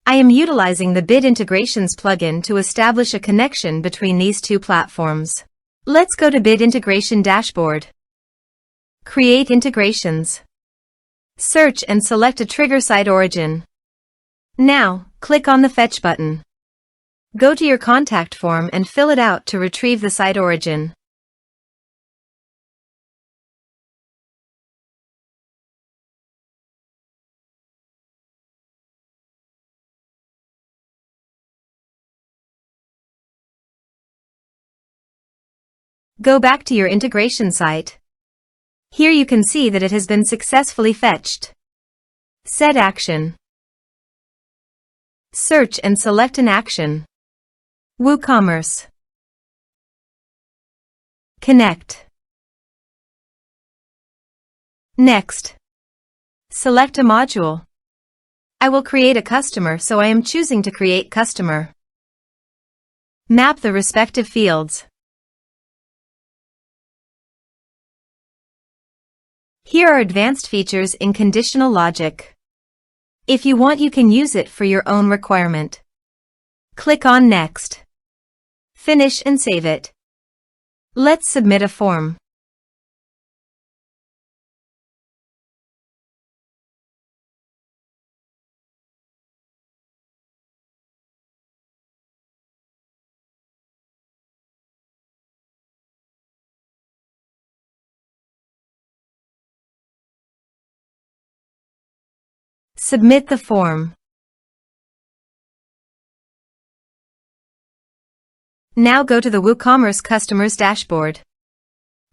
I am utilizing the Bit Integrations plugin to establish a connection between these two platforms. Let's go to Bit Integration Dashboard. Create integrations. Search and select a trigger SiteOrigin. Now, click on the Fetch button. Go to your contact form and fill it out to retrieve the SiteOrigin. Go back to your integration site. Here you can see that it has been successfully fetched. Set action. Search and select an action. WooCommerce. Connect. Next. Select a module. I will create a customer, so I am choosing to create customer. Map the respective fields. Here are advanced features in conditional logic. If you want, you can use it for your own requirement. Click on Next. Finish and save it. Let's submit a form. Submit the form. Now go to the WooCommerce Customers dashboard.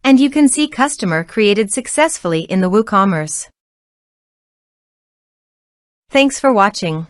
And you can see customer created successfully in the WooCommerce. Thanks for watching.